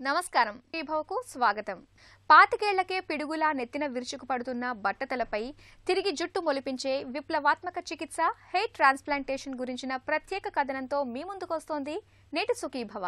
నమస్కారం విభవకు స్వాగతం. పాతికేళ్లకే పిడుగులా నెత్తిన విరుచుకుపడుతున్న బట్టతలపై తిరిగి జుట్టు మొలిపించే విప్లవాత్మక చికిత్స హెయిర్ ట్రాన్స్ప్లాంటేషన్ గురించిన ప్రత్యేక కథనంతో మీ ముందుకొస్తోంది నేటి సుఖీభవ.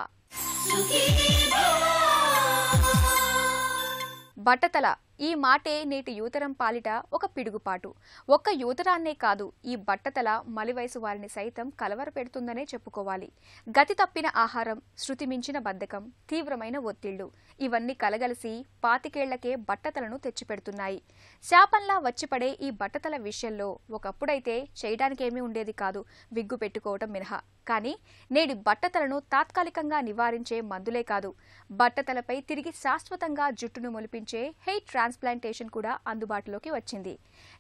బట్టతల ఈ మాటే నేటి యువతరం పాలిట ఒక పిడుగుపాటు. ఒక్క యువతరాన్నే కాదు, ఈ బట్టతల మలివయసు వారిని సైతం కలవరపెడుతుందనే చెప్పుకోవాలి. గతి తప్పిన ఆహారం, శృతి మించిన బద్ధకం, తీవ్రమైన ఒత్తిళ్లు ఇవన్నీ కలగలిసి పాతికేళ్లకే బట్టతలను తెచ్చిపెడుతున్నాయి. శాపంలా వచ్చిపడే ఈ బట్టతల విషయంలో ఒకప్పుడైతే చేయడానికేమీ ఉండేది కాదు, విగ్గు పెట్టుకోవటం మినహా. కానీ నేడి బట్టతలను తాత్కాలికంగా నివారించే మందులే కాదు, బట్టతలపై తిరిగి శాశ్వతంగా జుట్టును మొలిపించే హెయిర్ ట్రాన్స్ప్లాంటేషన్ కూడా అందుబాటులోకి వచ్చింది.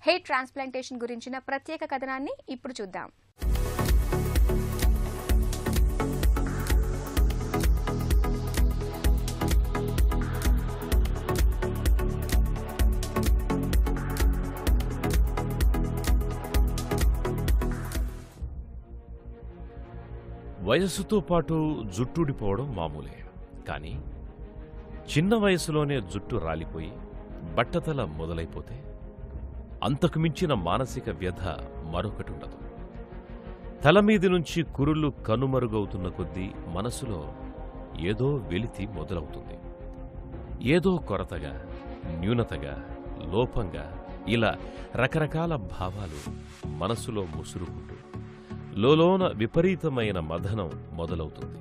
హెయిర్ ట్రాన్స్ప్లాంటేషన్ గురించిన ప్రత్యేక కథనాన్ని ఇప్పుడు చూద్దాం. వయస్సుతో పాటు జుట్టుడిపోవడం మామూలే. కానీ చిన్న వయసులోనే జుట్టు రాలిపోయి బట్టతల మొదలైపోతే అంతకు మించిన మానసిక వ్యధ మరొకటుండదు. తలమీది నుంచి కురుళ్ళు కనుమరుగవుతున్న కొద్దీ మనసులో ఏదో వెలితి మొదలవుతుంది. ఏదో కొరతగా, న్యూనతగా, లోపంగా ఇలా రకరకాల భావాలు మనసులో ముసురుకుంటూ లోలోన విపరీతమైన మథనం మొదలవుతుంది.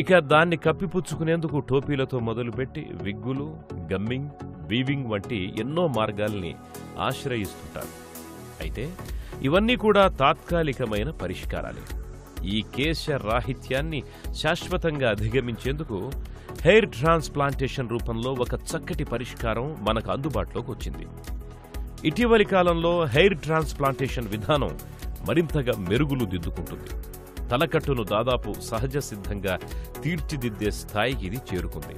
ఇక దాన్ని కప్పిపుచ్చుకునేందుకు టోపీలతో మొదలుపెట్టి విగ్గులు, గమ్మింగ్, వీవింగ్ వంటి ఎన్నో మార్గాల్ని ఆశ్రయిస్తుంటారు. అయితే ఇవన్నీ కూడా తాత్కాలికమైన పరిష్కారాలే. ఈ కేశ రాహిత్యాన్ని శాశ్వతంగా అధిగమించేందుకు హెయిర్ ట్రాన్స్ప్లాంటేషన్ రూపంలో ఒక చక్కటి పరిష్కారం మనకు అందుబాటులోకి వచ్చింది. ఇటీవలి కాలంలో హెయిర్ ట్రాన్స్ప్లాంటేషన్ విధానం మరింతగా మెరుగులు దిద్దుకుంటుంది. తలకట్టును దాదాపు సహజ సిద్ధంగా తీర్చిదిద్దే స్థాయికి ఇది చేరుకుంది.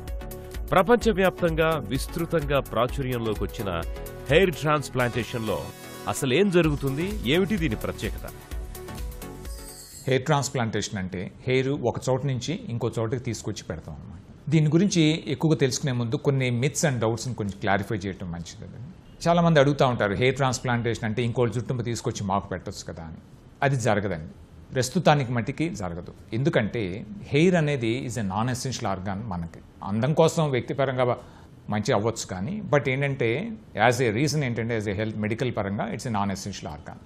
ప్రపంచవ్యాప్తంగా విస్తృతంగా ప్రాచుర్యంలోకి వచ్చిన హెయిర్ ట్రాన్స్ప్లాంటేషన్లో అసలేం జరుగుతుంది, ఏమిటి దీని ప్రత్యేకత? హెయిర్ ట్రాన్స్ప్లాంటేషన్ అంటే హెయిర్ ఒక చోట నుంచి ఇంకో చోటకి తీసుకొచ్చి పెడతాం అన్నమాట. దీని గురించి ఎక్కువగా తెలుసుకునే ముందు కొన్ని మిత్స్ అండ్ డౌట్స్ని కొంచెం క్లారిఫై చేయడం మంచిది. చాలామంది అడుగుతూ ఉంటారు, హెయిర్ ట్రాన్స్ప్లాంటేషన్ అంటే ఇంకోటి జుట్టు తీసుకొచ్చి మాకు పెట్టొచ్చు కదా అని. అది జరగదండి, ప్రస్తుతానికి మట్టికి జరగదు. ఎందుకంటే హెయిర్ అనేది is a non essential organ. మనకి అందం కోసం వ్యక్తిపరంగా మంచి అవ్వచ్చు, కానీ బట్ ఏంటంటే యాజ్ ఏ రీజన్ ఏంటంటే యాజ్ ఏ హెల్త్ మెడికల్ పరంగా it's a non essential organ.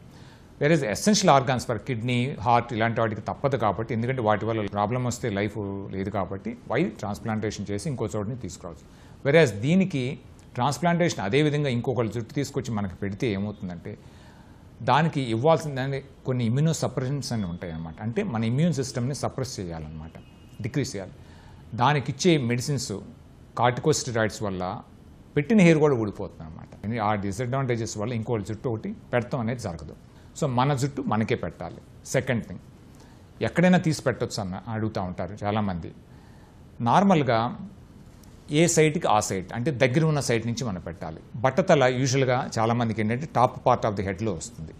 Where is essential organs for kidney, heart ఇలాంటి వాటికి తప్పదు కాబట్టి, ఎందుకంటే వాటి వల్ల ప్రాబ్లం వస్తే లైఫ్ లేదు కాబట్టి ట్రాన్స్ప్లాంటేషన్ చేసి ఇంకో చోటుని తీసుకురావచ్చు. వేరేజ్ దీనికి ట్రాన్స్ప్లాంటేషన్ అదేవిధంగా ఇంకొకళ్ళు జుట్టు తీసుకొచ్చి మనకి పెడితే ఏమవుతుందంటే దానికి ఇవ్వాల్సిన కొన్ని ఇమ్యూనో సప్రెషన్స్ అని ఉంటాయి అన్నమాట. అంటే మన ఇమ్యూన్ సిస్టమ్ని సప్రెస్ చేయాలన్నమాట, డిక్రీజ్ చేయాలి. దానికి ఇచ్చే మెడిసిన్స్ కార్టికోస్టెరాయిడ్స్ వల్ల పెట్టిన హెయిర్ కూడా ఊడిపోతుంది అనమాట. ఆ డిసడ్వాంటేజెస్ వల్ల ఇంకోటి జుట్టు ఒకటి పెడతాం అనేది జరగదు. సో మన జుట్టు మనకే పెట్టాలి. సెకండ్ థింగ్, ఎక్కడైనా తీసి పెట్టవచ్చు అన్న అడుగుతూ ఉంటారు చాలామంది. నార్మల్గా ఏ సైట్కి ఆ సైట్, అంటే దగ్గర ఉన్న సైట్ నుంచి మనం పెట్టాలి. బట్టతల యూజువల్గా చాలామందికి ఏంటంటే టాప్ పార్ట్ ఆఫ్ ది హెడ్లో వస్తుంది.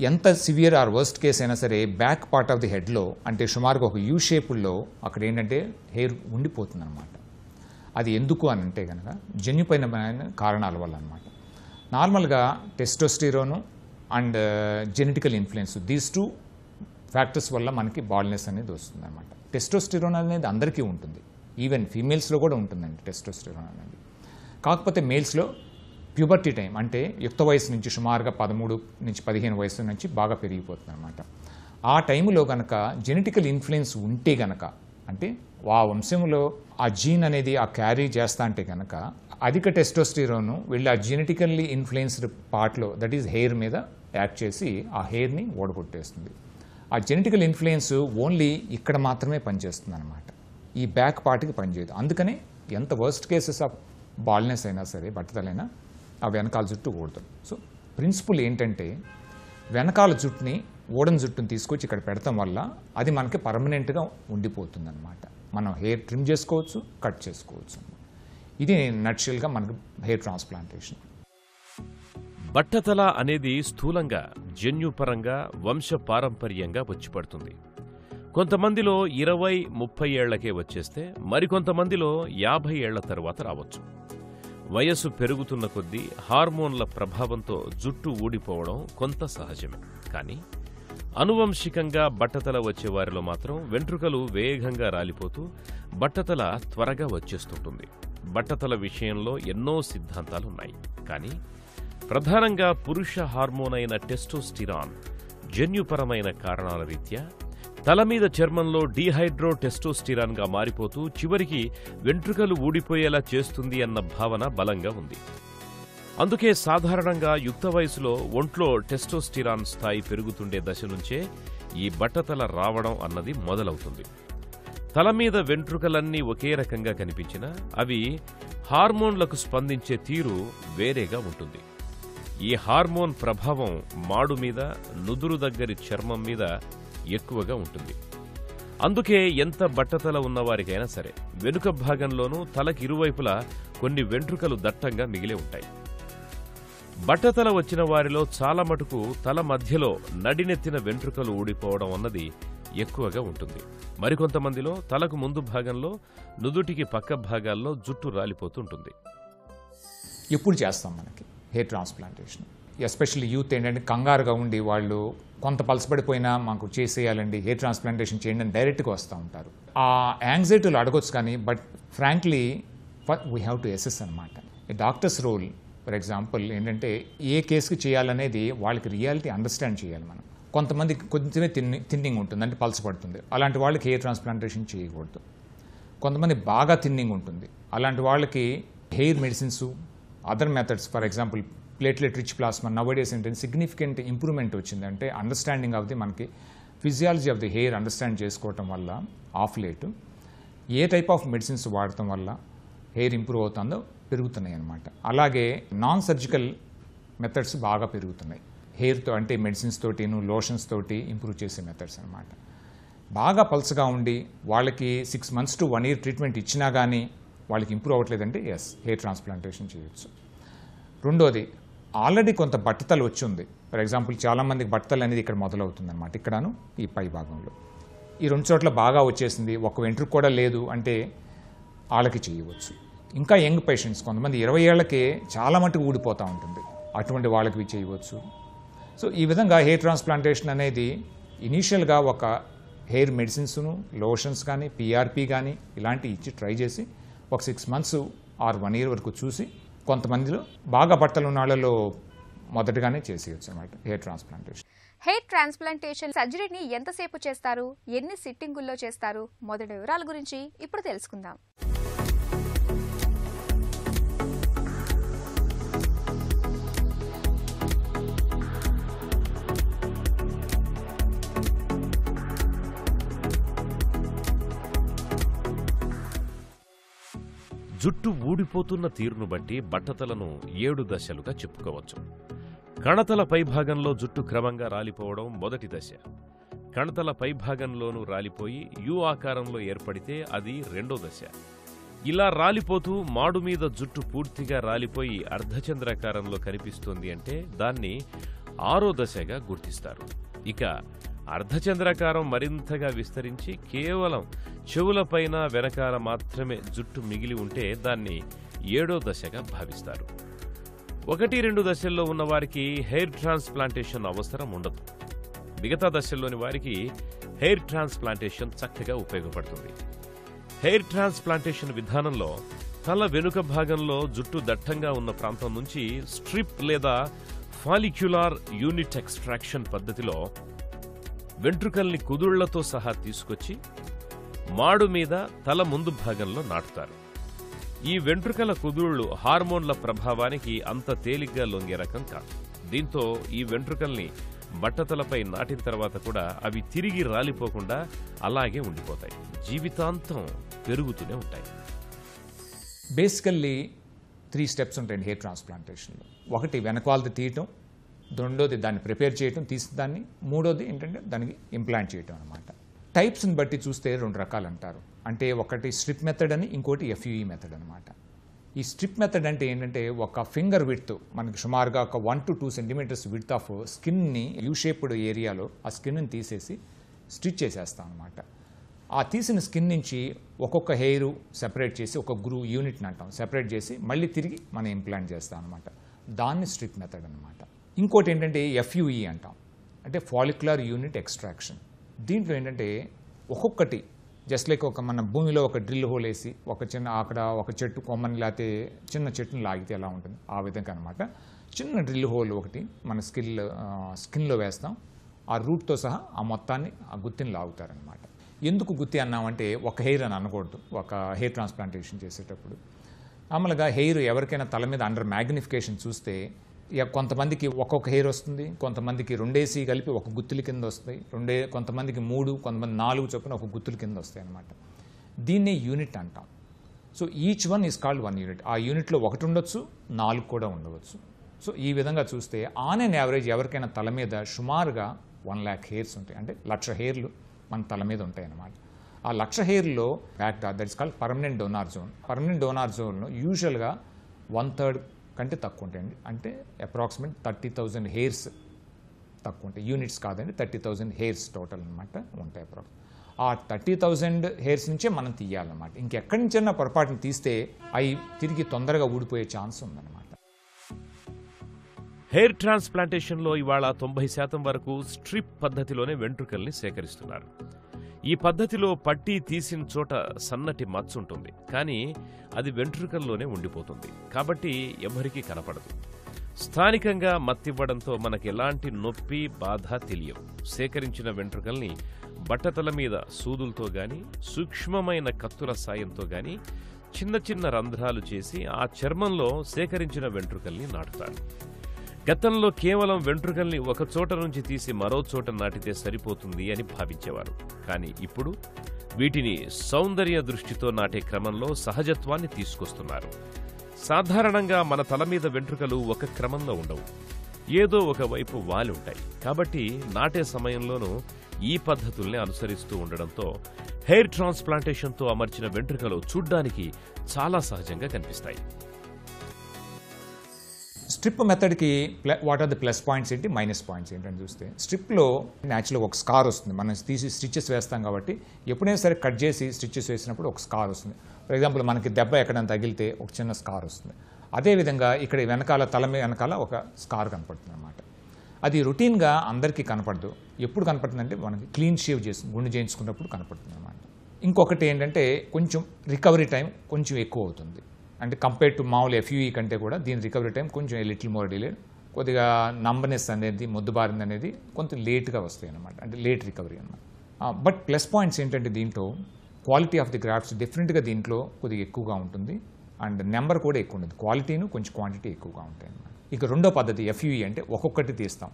ఎంత సివియర్ ఆర్ వర్స్ట్ కేస్ అయినా సరే బ్యాక్ పార్ట్ ఆఫ్ ది హెడ్లో, అంటే సుమారుగా ఒక యూ షేపుల్లో అక్కడ ఏంటంటే హెయిర్ ఉండిపోతుంది అనమాట. అది ఎందుకు అని అంటే కనుక జన్యుపరమైన కారణాల వల్ల అనమాట. నార్మల్గా testosterone and genetical influence, these two factors వల్ల మనకి బాల్నెస్ అనేది వస్తుంది అనమాట. టెస్టోస్టిరోన్ అనేది అందరికీ ఉంటుంది, ఈవెన్ ఫీమేల్స్లో కూడా ఉంటుందండి టెస్టోస్టెరాన్ అనేది. కాకపోతే మేల్స్లో ప్యూబర్టీ టైం, అంటే యుక్త వయసు నుంచి సుమారుగా 13 నుంచి 15 వయసు నుంచి బాగా పెరిగిపోతుంది అనమాట. ఆ టైంలో కనుక జెనెటికల్ ఇన్ఫ్లుయెన్స్ ఉంటే గనక, అంటే ఆ వంశంలో ఆ జీన్ అనేది ఆ క్యారీ చేస్తా అంటే కనుక అధిక టెస్టోస్టెరాన్ వెళ్ళి ఆ జెనెటికల్లీ ఇన్ఫ్లుయెన్స్డ్ పార్ట్లో, దట్ ఈజ్ హెయిర్ మీద యాక్ట్ చేసి ఆ హెయిర్ని ఓడగొట్టేస్తుంది. ఆ జెనెటికల్ ఇన్ఫ్లుయెన్స్ ఓన్లీ ఇక్కడ మాత్రమే పనిచేస్తుంది అనమాట, ఈ బ్యాక్ పార్ట్కి పనిచేయదు. అందుకనే ఎంత వర్స్ట్ కేసెస్ ఆఫ్ బాల్నెస్ అయినా సరే, బట్టతలైనా ఆ వెనకాల జుట్టు ఊడతాం. సో ప్రిన్సిపల్ ఏంటంటే వెనకాల జుట్టుని, ఊడని జుట్టుని తీసుకొచ్చి ఇక్కడ పెడతాం వల్ల అది మనకి పర్మనెంట్గా ఉండిపోతుంది అనమాట. మనం హెయిర్ ట్రిమ్ చేసుకోవచ్చు, కట్ చేసుకోవచ్చు. ఇది నట్షల్గా మనకు హెయిర్ ట్రాన్స్ప్లాంటేషన్. బట్టతల అనేది స్థూలంగా జన్యుపరంగా వంశపారంపర్యంగా వచ్చిపడుతుంది. కొంతమందిలో 20-30 ఏళ్లకే వచ్చేస్తే మరికొంతమందిలో 50 ఏళ్ల తరువాత రావచ్చు. వయస్సు పెరుగుతున్న కొద్దీ హార్మోన్ల ప్రభావంతో జుట్టు ఊడిపోవడం కొంత సహజమే. కానీ అనువంశికంగా బట్టతల వచ్చేవారిలో మాత్రం వెంట్రుకలు వేగంగా రాలిపోతూ బట్టతల త్వరగా వచ్చేస్తుంటుంది. బట్టతల విషయంలో ఎన్నో సిద్ధాంతాలున్నాయి. కానీ ప్రధానంగా పురుష హార్మోన్ అయిన టెస్టోస్టిరాన్ జన్యుపరమైన కారణాల రీత్యా తల మీద చర్మంలో డీహైడ్రో టెస్టోస్టిరాన్గా మారిపోతూ చివరికి వెంట్రుకలు ఊడిపోయేలా చేస్తుంది అన్న భావన బలంగా ఉంది. అందుకే సాధారణంగా యుక్త వయసులో ఒంట్లో టెస్టోస్టిరాన్ స్థాయి పెరుగుతుండే దశ నుంచే ఈ బట్టతల రావడం అన్నది మొదలవుతుంది. తల మీద వెంట్రుకలన్నీ ఒకే రకంగా కనిపించినా అవి హార్మోన్లకు స్పందించే తీరు వేరేగా ఉంటుంది. ఈ హార్మోన్ ప్రభావం మాడు మీద, నుదురు దగ్గరి చర్మం మీద ఎక్కువగా ఉంటుంది. అందుకే ఎంత బట్టతల ఉన్నవారికైనా సరే వెనుక భాగంలోనూ తలకి ఇరువైపులా కొన్ని వెంట్రుకలు దట్టంగా మిగిలే ఉంటాయి. బట్టతల వచ్చిన వారిలో చాలా మటుకు తల మధ్యలో నడినెత్తిన వెంట్రుకలు ఊడిపోవడం అన్నది ఎక్కువగా ఉంటుంది. మరికొంతమందిలో తలకు ముందు భాగంలో, నుదుటికి పక్క భాగాల్లో జుట్టు రాలిపోతుంటుంది. ఎప్పుడు చేస్తాం మనకి హెయిర్ ట్రాన్స్ప్లాంటేషన్? ఎస్పెషల్లీ యూత్ ఏంటంటే కంగారుగా ఉండి వాళ్ళు కొంత పలసపడిపోయినా మాకు చేసేయాలండి, హెయిర్ ట్రాన్స్ప్లాంటేషన్ చేయండి అని డైరెక్ట్గా వస్తూ ఉంటారు. ఆ యాంగ్జైటీలు అడగొచ్చు, కానీ but frankly we have to assess అనమాట. డాక్టర్స్ రోల్ ఫర్ ఎగ్జాంపుల్ ఏంటంటే ఏ కేసుకి చేయాలనేది వాళ్ళకి రియాలిటీ అండర్స్టాండ్ చేయాలి మనం. కొంతమంది కొంచెమే థిన్నింగ్ ఉంటుంది, అంటే పలసపడుతుంది, అలాంటి వాళ్ళకి హెయిర్ ట్రాన్స్ప్లాంటేషన్ చేయకూడదు. కొంతమంది బాగా థిన్నింగ్ ఉంటుంది, అలాంటి వాళ్ళకి hair medicines, other methods, for example platelet rich plasma nowadays ఏంటంటే సిగ్నిఫికెంట్ ఇంప్రూవ్మెంట్ వచ్చింది. అంటే అండర్స్టాండింగ్ ఆఫ్ ది మనకి physiology of the hair understand చేసుకోవటం వల్ల of late a type of medicines వాడటం వల్ల హెయిర్ ఇంప్రూవ్ అవుతుందో పెరుగుతున్నాయి అన్నమాట. అలాగే నాన్ సర్జికల్ మెథడ్స్ బాగా పెరుగుతున్నాయి హెయిర్తో, అంటే మెడిసిన్స్ తోటి, లోషన్స్ తోటి ఇంప్రూవ్ చేసే మెథడ్స్ అనమాట. బాగా పల్స్గా ఉండి వాళ్ళకి 6 months to 1 year ట్రీట్మెంట్ ఇచ్చినా కానీ వాళ్ళకి ఇంప్రూవ్ అవ్వట్లేదంటే ఎస్, హెయిర్ ట్రాన్స్ప్లాంటేషన్ చేయొచ్చు. రెండోది, ఆల్రెడీ కొంత బట్టతలు వచ్చి ఉంది. ఫర్ ఎగ్జాంపుల్ చాలామందికి బట్టతలు అనేది ఇక్కడ మొదలవుతుంది అనమాట, ఇక్కడను ఈ పై భాగంలో. ఈ 2 చోట్ల బాగా వచ్చేసింది, ఒక వెంట్రుక కూడా లేదు అంటే వాళ్ళకి చేయవచ్చు. ఇంకా యంగ్ పేషెంట్స్, కొంతమంది 20 ఏళ్లకే చాలా మట్టుకు ఊడిపోతూ ఉంటుంది, అటువంటి వాళ్ళకి చేయవచ్చు. సో ఈ విధంగా హెయిర్ ట్రాన్స్ప్లాంటేషన్ అనేది ఇనీషియల్గా ఒక హెయిర్ మెడిసిన్స్ను, లోషన్స్ కానీ, PRP కానీ ఇలాంటివి ఇచ్చి ట్రై చేసి ఒక 6 months or 1 year వరకు చూసి కొంతమందిలో బాగా బట్టలు ఉన్న వాళ్ళలో మొదటగానే చేసేయచ్చు అన్నమాట హెయిర్ ట్రాన్స్ప్లాంటేషన్. హెయిర్ ట్రాన్స్ప్లాంటేషన్ సర్జరీని ఎంతసేపు చేస్తారు, ఎన్ని సిట్టింగుల్లో చేస్తారు, మొదటి వివరాల గురించి ఇప్పుడు తెలుసుకుందాం. జుట్టు ఊడిపోతున్న తీరును బట్టి బట్టతలను 7 దశలుగా చెప్పుకోవచ్చు. కణతల పైభాగంలో జుట్టు క్రమంగా రాలిపోవడం మొదటి దశ. కణతల పైభాగంలోనూ రాలిపోయి యు ఆకారంలో ఏర్పడితే అది రెండో దశ. ఇలా రాలిపోతూ మాడు మీద జుట్టు పూర్తిగా రాలిపోయి అర్ధచంద్రాకారంలో కనిపిస్తోంది అంటే దాన్ని 6వ దశగా గుర్తిస్తారు. ఇక అర్ధచంద్రాకారం మరింతగా విస్తరించి కేవలం చెవులపైన వెనకాల మాత్రమే జుట్టు మిగిలి ఉంటే దాన్ని 7వ దశగా భావిస్తారు. 1-2 దశల్లో ఉన్న వారికి హెయిర్ ట్రాన్స్ప్లాంటేషన్ అవసరం ఉండదు. మిగతా దశల్లోని వారికి హెయిర్ ట్రాన్స్ప్లాంటేషన్ చక్కగా ఉపయోగపడుతుంది. హెయిర్ ట్రాన్స్ప్లాంటేషన్ విధానంలో తల వెనుక భాగంలో జుట్టు దట్టంగా ఉన్న ప్రాంతం నుంచి స్ట్రిప్ లేదా ఫాలిక్యులార్ యూనిట్ ఎక్స్ట్రాక్షన్ పద్ధతిలో వెంట్రుకల్ని కుదుళ్లతో సహా తీసుకొచ్చి మాడు మీద తల ముందు భాగంలో నాటుతారు. ఈ వెంట్రుకల కుదుళ్లు హార్మోన్ల ప్రభావానికి అంత తేలిగ్గా లొంగే రకం కాదు. దీంతో ఈ వెంట్రుకల్ని బట్టతలపై నాటిన తర్వాత కూడా అవి తిరిగి రాలిపోకుండా అలాగే ఉండిపోతాయి, జీవితాంతం పెరుగుతూనే ఉంటాయి. బేసికల్లీ 3 steps ఉంటాయండి హెయిర్ ట్రాన్స్ప్లాంటేషన్లో. ఒకటి వెనకాలది తీయటం, రెండోది దాన్ని ప్రిపేర్ చేయటం, తీసి దాన్ని, మూడోది ఏంటంటే దానికి ఇంప్లాంట్ చేయటం అనమాట. టైప్స్ని బట్టి చూస్తే 2 రకాలు అంటారు. అంటే ఒకటి స్ట్రిప్ మెథడ్ అని, ఇంకోటి FUE మెథడ్ అనమాట. ఈ స్ట్రిప్ మెథడ్ అంటే ఏంటంటే ఒక ఫింగర్ విడ్త్, మనకి సుమారుగా ఒక 1 to 2 centimeters విడ్త్ ఆఫ్ స్కిన్ని యూ షేప్డ్ ఏరియాలో ఆ స్కిన్ని తీసేసి స్టిచ్ చేసేస్తాం అనమాట. ఆ తీసిన స్కిన్ నుంచి ఒక్కొక్క హెయిర్ సెపరేట్ చేసి ఒక యూనిట్ని అంటాం, సెపరేట్ చేసి మళ్ళీ తిరిగి మనం ఇంప్లాంట్ చేస్తాం అనమాట. దాన్ని స్ట్రిప్ మెథడ్ అనమాట. ఇంకోటి ఏంటంటే FUE అంటాం, అంటే ఫాలిక్యులర్ యూనిట్ ఎక్స్ట్రాక్షన్. దీంట్లో ఏంటంటే ఒక్కొక్కటి జస్ట్ లైక్ ఒక మన భూమిలో ఒక డ్రిల్ హోల్ వేసి ఒక చిన్న అక్కడ ఒక చెట్టు కొమ్మని లేకపోతే చిన్న చెట్టుని లాగితే ఎలా ఉంటుంది ఆ విధంగా అనమాట. చిన్న డ్రిల్ హోల్ ఒకటి మన స్కిన్లో వేస్తాం, ఆ రూట్తో సహా ఆ మొత్తాన్ని ఆ గుత్తిని లాగుతారనమాట. ఎందుకు గుత్తి అన్నామంటే ఒక హెయిర్ అని అనకూడదు ఒక హెయిర్ ట్రాన్స్ప్లాంటేషన్ చేసేటప్పుడు. మామూలుగా హెయిర్ ఎవరికైనా తల మీద అండర్ మ్యాగ్నిఫికేషన్ చూస్తే కొంతమందికి ఒక్కొక్క హెయిర్ వస్తుంది, కొంతమందికి 2 వేసి కలిపి ఒక గుత్తుల కింద వస్తాయి, కొంతమందికి 3, కొంతమంది 4 చొప్పున ఒక గుత్తుల కింద వస్తాయి అనమాట. దీన్నే యూనిట్ అంటాం. So each one is called 1 unit. ఆ యూనిట్లో 1 ఉండొచ్చు, 4 కూడా ఉండవచ్చు. సో ఈ విధంగా చూస్తే ఆన్ అండ్ యావరేజ్ ఎవరికైనా తల మీద సుమారుగా 1 lakh హెయిర్స్ ఉంటాయి, అంటే 1,00,000 హెయిర్లు మన తల మీద ఉంటాయి అన్నమాట. ఆ 1,00,000 హెయిర్లో that is called permanent donor zone. Permanent donor జోన్లో యూజువల్గా 1/3 కంటే తక్కువ ఉంటాయండి, అంటే అప్రాక్సిమేట్ 30,000 హెయిర్స్ తక్కువ ఉంటాయి. యూనిట్స్ కాదండి, 30,000 హెయిర్స్ టోటల్ అనమాట ఉంటాయి అప్రాక్సిమేట్. ఆ 30,000 హెయిర్స్ నుంచే మనం తీయాలన్నమాట. ఇంకెక్కడి నుంచైనా పొరపాటుని తీస్తే అవి తిరిగి తొందరగా ఊడిపోయే ఛాన్స్ ఉందన్నమాట. హెయిర్ ట్రాన్స్ప్లాంటేషన్లో ఇవాళ 90% వరకు స్ట్రిప్ పద్ధతిలోనే వెంట్రుకల్ని సేకరిస్తున్నారు. ఈ పద్ధతిలో పట్టీ తీసిన చోట సన్నటి మచ్చ ఉంటుంది, కానీ అది వెంట్రుకల్లోనే ఉండిపోతుంది, కాబట్టి ఎవరికీ కనపడదు. స్థానికంగా మత్తివ్వడంతో మనకు ఎలాంటి నొప్పి బాధ తెలియవు. సేకరించిన వెంట్రుకల్ని బట్టతల మీద సూదులతో గాని సూక్ష్మమైన కత్తుల సాయంతో గాని చిన్న చిన్న రంధ్రాలు చేసి ఆ చర్మంలో సేకరించిన వెంట్రుకల్ని నాటుతారు. గతంలో కేవలం వెంట్రుకల్ని ఒక చోట నుంచి తీసి మరో చోట నాటితే సరిపోతుంది అని భావించేవారు. కానీ ఇప్పుడు వీటిని సౌందర్య దృష్టితో నాటే క్రమంలో సహజత్వాన్ని తీసుకొస్తున్నారు. సాధారణంగా మన తల మీద వెంట్రుకలు ఒక క్రమంలో ఉండవు, ఏదో ఒక వైపు వాలి ఉంటాయి. కాబట్టి నాటే సమయంలోనూ ఈ పద్ధతుల్ని అనుసరిస్తూ ఉండడంతో హెయిర్ ట్రాన్స్ప్లాంటేషన్తో అమర్చిన వెంట్రుకలు చూడ్డానికి చాలా సహజంగా కనిపిస్తాయి. స్ట్రిప్ మెథడ్కి what are the plus points ఏంటి, మైనస్ పాయింట్స్ ఏంటని చూస్తే, స్ట్రిప్లో న్యాచురల్గా ఒక స్కార్ వస్తుంది. మనం తీసి స్టిచెస్ వేస్తాం కాబట్టి ఎప్పుడైనా సరే కట్ చేసి స్టిచెస్ వేసినప్పుడు ఒక స్కార్ వస్తుంది. ఫర్ ఎగ్జాంపుల్ మనకి దెబ్బ ఎక్కడైనా తగిలితే ఒక చిన్న స్కార్ వస్తుంది. అదేవిధంగా ఇక్కడ వెనకాల తల మీద వెనకాల ఒక స్కార్ కనపడుతుంది అనమాట. అది రొటీన్గా అందరికీ కనపడదు. ఎప్పుడు కనపడుతుందంటే మనకి క్లీన్ షేవ్ చేసి గుండు చేయించుకున్నప్పుడు కనపడుతుంది అనమాట. ఇంకొకటి ఏంటంటే కొంచెం రికవరీ టైం కొంచెం ఎక్కువ అవుతుంది, అంటే కంపేర్ టు మామూలు FUE కంటే కూడా దీని రికవరీ టైం కొంచెం లిటిల్ మోర్ డిలేడ్. కొద్దిగా నంబనెస్ అనేది మొద్దుబారింది అనేది కొంచెం లేట్గా వస్తాయి అనమాట, అంటే లేట్ రికవరీ అనమాట. బట్ ప్లస్ పాయింట్స్ ఏంటంటే దీంట్లో క్వాలిటీ ఆఫ్ ది గ్రాఫ్ట్స్ డిఫరెంట్గా దీంట్లో కొద్దిగా ఎక్కువగా ఉంటుంది, అండ్ నెంబర్ కూడా ఎక్కువ ఉంటుంది. క్వాలిటీను కొంచెం క్వాంటిటీ ఎక్కువగా ఉంటాయి అన్నమాట. ఇక రెండో పద్ధతి FUE అంటే ఒక్కొక్కటి తీస్తాం.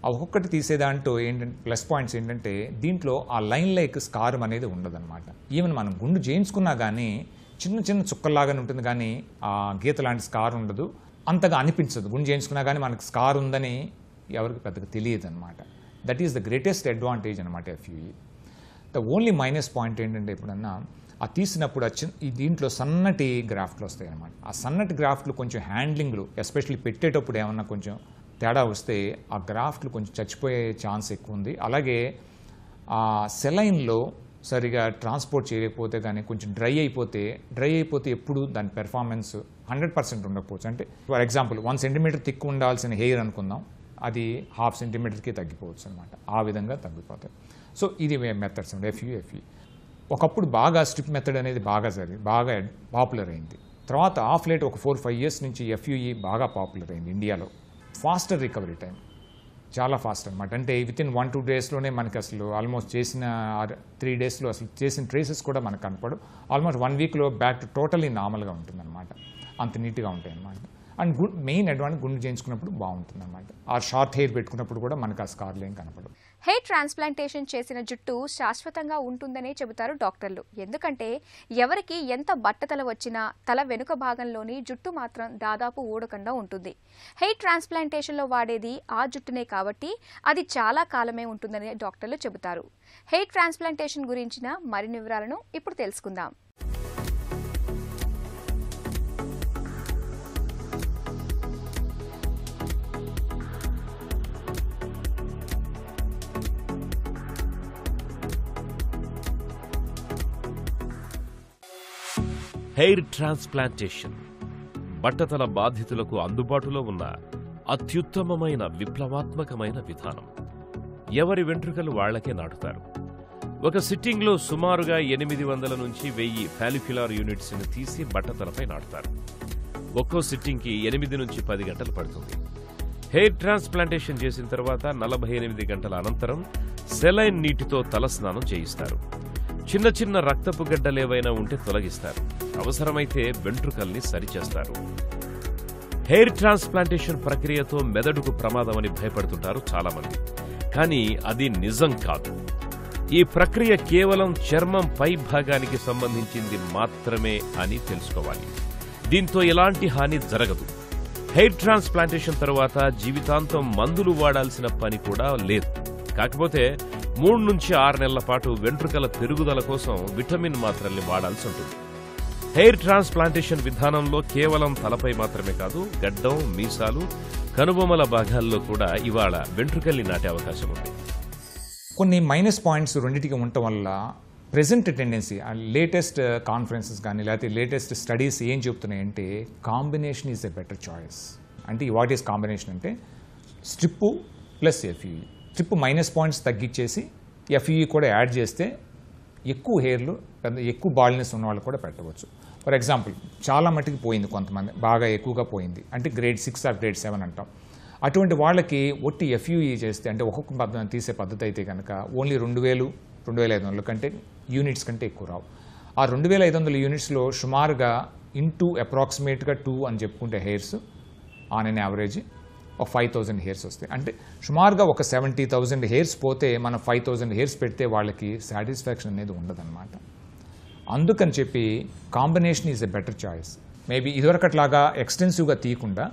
ఆ ఒక్కొక్కటి తీసేదాంట్లో ఏంటంటే ప్లస్ పాయింట్స్ ఏంటంటే దీంట్లో ఆ లైన్ లైక్ స్కారం అనేది ఉండదన్నమాట. ఈవెన్ మనం గుండు చేయించుకున్నా కానీ చిన్న చిన్న చుక్కల్లాగానే ఉంటుంది, కానీ ఆ గీత లాంటి స్కార్ ఉండదు, అంతగా అనిపించదు. గుండు చేయించుకున్నా కానీ మనకు స్కార్ ఉందని ఎవరికి పెద్దగా తెలియదు అనమాట. That is the greatest advantage అనమాట FUE. The only minus point ఏంటంటే ఎప్పుడన్నా ఆ తీసినప్పుడు దీంట్లో సన్నటి గ్రాఫ్ట్లు వస్తాయి అనమాట. ఆ సన్నటి గ్రాఫ్ట్లు కొంచెం హ్యాండ్లింగ్లు ఎస్పెషల్లీ పెట్టేటప్పుడు ఏమన్నా కొంచెం తేడా వస్తే ఆ గ్రాఫ్ట్లు కొంచెం చచ్చిపోయే ఛాన్స్ ఎక్కువ ఉంది. అలాగే ఆ సెలైన్లో సరిగా ట్రాన్స్పోర్ట్ చేయకపోతే కానీ కొంచెం డ్రై అయిపోతే ఎప్పుడు దాని పెర్ఫార్మెన్స్ 100% ఉండకపోవచ్చు. అంటే ఫర్ ఎగ్జాంపుల్ 1 సెంటీమీటర్ థిక్ ఉండాల్సిన హెయిర్ అనుకుందాం, అది 1/2 సెంటీమీటర్కి తగ్గిపోవచ్చు అనమాట. ఆ విధంగా తగ్గిపోతాయి. సో ఇది మెథడ్స్ అండి FUE. ఒకప్పుడు బాగా స్ట్రిప్ మెథడ్ అనేది బాగా పాపులర్ అయింది. తర్వాత ఆఫ్ లేట్ ఒక 4-5 ఇయర్స్ నుంచి FUE బాగా పాపులర్ అయింది ఇండియాలో. ఫాస్టర్ రికవరీ టైం, చాలా ఫాస్ట్ అనమాట. అంటే వితిన్ 1-2 డేస్లోనే మనకి అసలు ఆల్మోస్ట్ చేసిన 3 డేస్లో అసలు చేసిన ట్రేసెస్ కూడా మనకు కనపడు. ఆల్మోస్ట్ 1 వీక్లో బ్యాక్ టు టోటలీ నార్మల్గా ఉంటుంది అనమాట. అంత నీట్గా ఉంటాయి అనమాట. అండ్ మెయిన్ అడ్వాంటేజ్ గుండు చేయించుకున్నప్పుడు బాగుంటుంది అనమాట. ఆ షార్ట్ హెయిర్ పెట్టుకున్నప్పుడు కూడా మనకు ఆ స్కార్లు ఏం కనపడవు. హెయిర్ ట్రాన్స్ప్లాంటేషన్ చేసిన జుట్టు శాశ్వతంగా ఉంటుందనే చెబుతారు డాక్టర్లు. ఎందుకంటే ఎవరికి ఎంత బట్టతల వచ్చినా తల వెనుక భాగంలోని జుట్టు మాత్రం దాదాపు ఊడకుండా ఉంటుంది. హెయిర్ ట్రాన్స్ప్లాంటేషన్లో వాడేది ఆ జుట్టునే కాబట్టి అది చాలా కాలమే ఉంటుందని డాక్టర్లు చెబుతారు. హెయిర్ ట్రాన్స్ప్లాంటేషన్ గురించిన మరిన్ని వివరాలను ఇప్పుడు తెలుసుకుందాం. హెయిర్ ట్రాన్స్ప్లాంటేషన్ బట్టతల బాధితులకు అందుబాటులో ఉన్న అత్యుత్తమమైన విప్లవాత్మకమైన విధానం. ఎవరి వెంట్రుకలు వాళ్లకే నాటుతారు. ఒక సిట్టింగ్లో సుమారుగా 800 నుంచి 1000 ఫాలిక్యులార్ యూనిట్స్ ని తీసి బట్టతలపై నాటుతారు. ఒక్కో సిట్టింగ్కి 8 నుంచి 10 గంటలు పడుతుంది. హెయిర్ ట్రాన్స్ప్లాంటేషన్ చేసిన తర్వాత 48 గంటల అనంతరం సెలైన్ నీటితో తలస్నానం చేయిస్తారు. చిన్న చిన్న రక్తపు గడ్డలేవైనా ఉంటే తొలగిస్తారు. అవసరమైతే వెంట్రుకల్ని సరిచేస్తారు. హెయిర్ ట్రాన్స్ప్లాంటేషన్ ప్రక్రియతో మెదడుకు ప్రమాదమని భయపడుతుంటారు చాలామంది. కానీ అది నిజం కాదు. ఈ ప్రక్రియ కేవలం చర్మం పై భాగానికి సంబంధించింది మాత్రమే అని తెలుసుకోవాలి. దీంతో ఎలాంటి హాని జరగదు. హెయిర్ ట్రాన్స్ప్లాంటేషన్ తరువాత జీవితాంతం మందులు వాడాల్సిన పని కూడా లేదు. కాకపోతే 3 నుంచి 6 నెలల పాటు వెంట్రుకల పెరుగుదల కోసం విటమిన్ మాత్రల్ని వాడాల్సి ఉంటుంది. హెయిర్ ట్రాన్స్ప్లాంటేషన్ విధానంలో కేవలం తలపై మాత్రమే కాదు, గడ్డం, మీసాలు, కనుబొమ్మల భాగాల్లో కూడా ఇవాళ వెంట్రుకల్ని నాటే అవకాశం ఉంది. కొన్ని మైనస్ పాయింట్స్ రెండింటికి ఉండటం వల్ల ప్రెజెంట్ టెండెన్సీ లేటెస్ట్ కాన్ఫరెన్సెస్ కానీ లేకపోతే లేటెస్ట్ స్టడీస్ ఏం చెప్తున్నాయంటే combination is a better choice. అంటే వాట్ ఈస్ కాంబినేషన్ అంటే strip plus FUE. Strip minus points తగ్గించేసి ఎఫ్యూఈ కూడా యాడ్ చేస్తే ఎక్కువ హెయిర్లు ఎక్కువ బాల్నెస్ ఉన్న వాళ్ళు కూడా పెట్టవచ్చు. ఫర్ ఎగ్జాంపుల్ చాలా మట్టుకు పోయింది, కొంతమంది బాగా ఎక్కువగా పోయింది అంటే గ్రేడ్ 6 ఆర్ గ్రేడ్ 7 అంటాం. అటువంటి వాళ్ళకి ఒట్టి ఎఫ్యూఈ చేస్తే అంటే ఒక్కొక్క తీసే పద్ధతి అయితే కనుక ఓన్లీ 2,000-2,500 కంటే యూనిట్స్ కంటే ఎక్కువ రావు. ఆ 2,500 యూనిట్స్లో సుమారుగా అప్రాక్సిమేట్గా 2 అని చెప్పుకుంటే హెయిర్స్ ఆన్ అన్ యావరేజ్ ఒక 5,000 హెయిర్స్ వస్తాయి. అంటే సుమారుగా ఒక 70,000 హెయిర్స్ పోతే మనం 5,000 హెయిర్స్ పెడితే వాళ్ళకి సాటిస్ఫాక్షన్ అనేది ఉండదన్నమాట. అందుకని చెప్పి combination is a better choice. Maybe ఇదివరకట్లాగా ఎక్స్టెన్సివ్గా తీయకుండా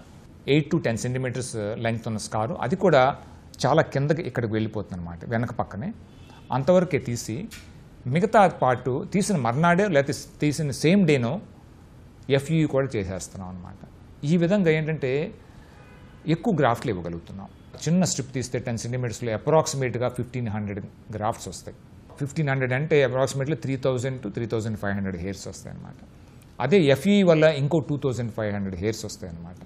8 to 10 సెంటీమీటర్స్ లెంగ్త్ ఉన్న స్కారు, అది కూడా చాలా కిందకి ఇక్కడికి వెళ్ళిపోతుంది అనమాట, వెనక పక్కనే. అంతవరకే తీసి మిగతా పాటు తీసిన మర్నాడే లేకపోతే తీసిన సేమ్ డేనో ఎఫ్యూఈ కూడా చేసేస్తున్నాం అనమాట. ఈ విధంగా ఏంటంటే ఎక్కువ గ్రాఫ్ట్లు ఇవ్వగలుగుతున్నాం. చిన్న స్ట్రిప్ తీస్తే 10 సెంటీమీటర్స్లో అప్రాక్సిమేట్గా 1,500 గ్రాఫ్ట్స్ వస్తాయి. 1,500 అంటే అప్రాక్సిమేట్లీ 3,000 to 3,500 హెయిర్స్ వస్తాయి అన్నమాట. అదే ఎఫ్ఈ వల్ల ఇంకో 2,500 హెయిర్స్ వస్తాయి అన్నమాట,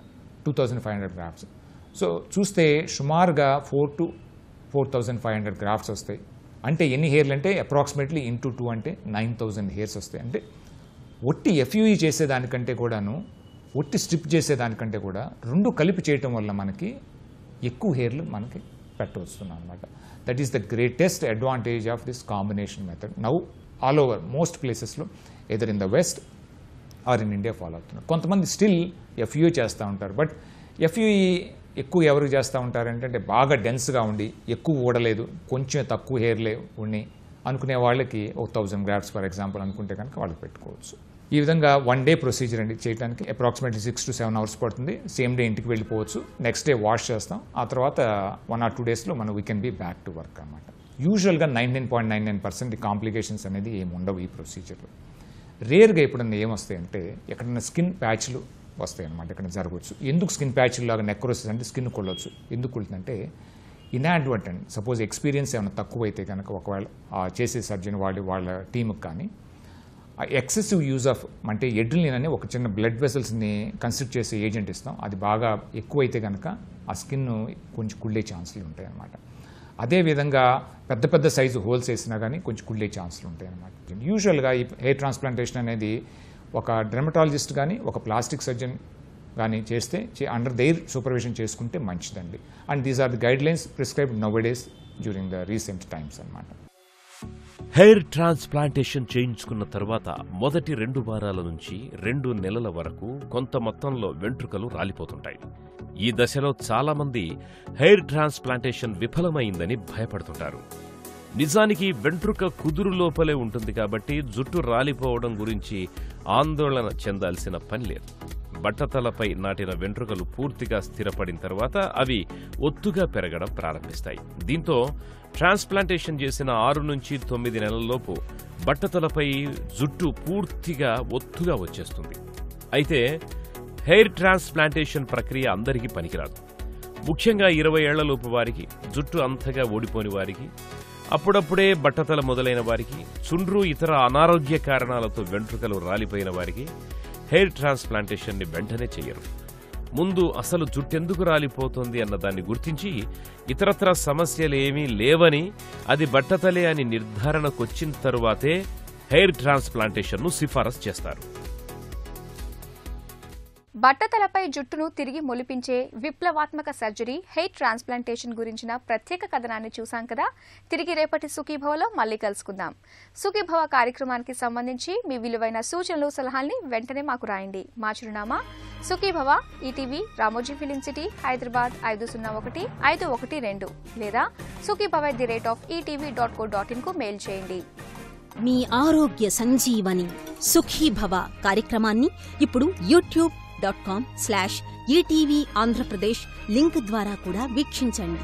2,500 గ్రాఫ్ట్స్. సో చూస్తే సుమారుగా 4,000 to 4,500 గ్రాఫ్ట్స్ వస్తాయి. అంటే ఎన్ని హెయిర్లు అంటే అప్రాక్సిమేట్లీ ఇంటూ 2 అంటే 9,000 హెయిర్స్ వస్తాయి. అంటే ఒట్టి ఎఫ్యూఈ చేసేదానికంటే కూడాను ఒట్టి స్ట్రిప్ చేసేదానికంటే కూడా రెండు కలిపి చేయటం వల్ల మనకి ఎక్కువ హెయిర్లు మనకి పెట్టవస్తున్నాం అనమాట. That is the greatest advantage of this combination method. Now all over most ప్లేసెస్లో either in the west or in India follow అవుతున్నారు. కొంతమంది స్టిల్ ఎఫ్యూఈ చేస్తూ ఉంటారు. బట్ ఎఫ్యూఈ ఎక్కువ ఎవరికి చేస్తూ ఉంటారంటే బాగా డెన్స్గా ఉండి ఎక్కువ ఊడలేదు, కొంచెం తక్కువ హెయిర్లే ఉండి అనుకునే వాళ్ళకి 1,000 గ్రాఫ్ట్స్ ఫర్ ఎగ్జాంపుల్ అనుకుంటే కనుక వాళ్ళకి పెట్టుకోవచ్చు. ఈ విధంగా 1 day ప్రొసీజర్ అండి చేయడానికి. అప్రాక్సిమేట్లీ 6 to 7 hours పడుతుంది. సేమ్ డే ఇంటికి వెళ్ళిపోవచ్చు. నెక్స్ట్ డే వాష్ చేస్తాం. ఆ తర్వాత 1 or 2 daysలో మనం we can be back to work అనమాట. యూజువల్గా 99.99% కాంప్లికేషన్స్ అనేది ఏమి ఉండవు ఈ ప్రొసీజర్లో. రేర్గా ఎప్పుడన్నా ఏమొస్తాయంటే ఎక్కడన్నా స్కిన్ ప్యాచ్లు వస్తాయి అనమాట, ఎక్కడ జరగవచ్చు. ఎందుకు స్కిన్ ప్యాచ్లు లాగా నెక్రోసిస్ అంటే స్కిన్ కొల్లవచ్చు. ఎందుకు కుడుతుందంటే ఇన్అడ్వర్టెంట్ సపోజ్ ఎక్స్పీరియన్స్ ఏమైనా తక్కువ అయితే కనుక ఒకవేళ చేసే సర్జన్ వాళ్ళ టీముకి కానీ ఎక్సెసివ్ యూజ్ ఆఫ్ అంటే ఎడ్రిలిన్ అనే ఒక చిన్న బ్లడ్ వెసల్స్ని కన్సిడర్ చేసే ఏజెంట్ ఇస్తాం. అది బాగా ఎక్కువైతే కనుక ఆ స్కిన్ కొంచెం కుళ్ళే ఛాన్సులు ఉంటాయి అన్నమాట. అదేవిధంగా పెద్ద పెద్ద సైజు హోల్స్ వేసినా కానీ కొంచెం కుళ్ళే ఛాన్సులు ఉంటాయి అన్నమాట. యూజువల్గా ఈ హెయిర్ ట్రాన్స్ప్లాంటేషన్ అనేది ఒక డెర్మటాలజిస్ట్ కానీ ఒక ప్లాస్టిక్ సర్జన్ కానీ చేస్తే అండర్ దేర్ సూపర్విజన్ చేసుకుంటే మంచిదండి. And these are the guidelines prescribed nowadays during the recent times అన్నమాట. హెయిర్ ట్రాన్స్ప్లాంటేషన్ చేయించుకున్న తర్వాత మొదటి 2 వారాల నుంచి 2 నెలల వరకు కొంత మొత్తంలో వెంట్రుకలు రాలిపోతుంటాయి. ఈ దశలో చాలామంది హెయిర్ ట్రాన్స్ప్లాంటేషన్ విఫలమైందని భయపడుతుంటారు. నిజానికి వెంట్రుక కుదురు లోపలే ఉంటుంది కాబట్టి జుట్టు రాలిపోవడం గురించి ఆందోళన చెందాల్సిన పని లేదు. బట్టతలపై నాటిన వెంట్రుకలు పూర్తిగా స్థిరపడిన తర్వాత అవి ఒత్తుగా పెరగడం ప్రారంభిస్తాయి. దీంతో ట్రాన్స్ప్లాంటేషన్ చేసిన 6 నుంచి 9 నెలల్లోపు బట్టతలపై జుట్టు పూర్తిగా ఒత్తుగా వచ్చేస్తుంది. అయితే హెయిర్ ట్రాన్స్ప్లాంటేషన్ ప్రక్రియ అందరికీ పనికిరాదు. ముఖ్యంగా 20 ఏళ్లలోపు వారికి, జుట్టు అంతగా ఓడిపోని వారికి, అప్పుడప్పుడే బట్టతల మొదలైన వారికి, చుండ్రు ఇతర అనారోగ్య కారణాలతో వెంట్రుకలు రాలిపోయిన వారికి హెయిర్ ట్రాన్స్ప్లాంటేషన్ని వెంటనే చెయ్యరు. ముందు అసలు జుట్టెందుకు రాలిపోతుంది అన్నదాన్ని గుర్తించి ఇతరత్ర సమస్యలేమీ లేవని, అది బట్టతలే అని నిర్ధారణకొచ్చిన తరువాతే హెయిర్ ట్రాన్స్ప్లాంటేషన్ను సిఫారసు చేస్తారు. బట్టతలపై జుట్టును తిరిగి మొలిపించే విప్లవాత్మక సర్జరీ హెయిర్ ట్రాన్స్ప్లాంటేషన్ గురించిన ప్రత్యేక కథనాన్ని చూసాం కదా. తిరిగి రేపటి సుఖీభవలో మళ్ళీ కలుసుకుందాం. సుఖీభవ కార్యక్రమానికి సంబంధించి మీ విలువైన సూచనలు, సలహాల్ని వెంటనే మాకు రాయండి. మా చిరునామా Sukhibhava, ETV, Ramoji film city, Hyderabad 501512 లేదా sukhibhava@etv.co.in కు మెయిల్ చేయండి. మీ ఆరోగ్య సంజీవని సుఖీభవ కార్యక్రమాన్ని ఇప్పుడు youtube.com/ETV ఆంధ్రప్రదేశ్ లింక్ ద్వారా కూడా వీక్షించండి.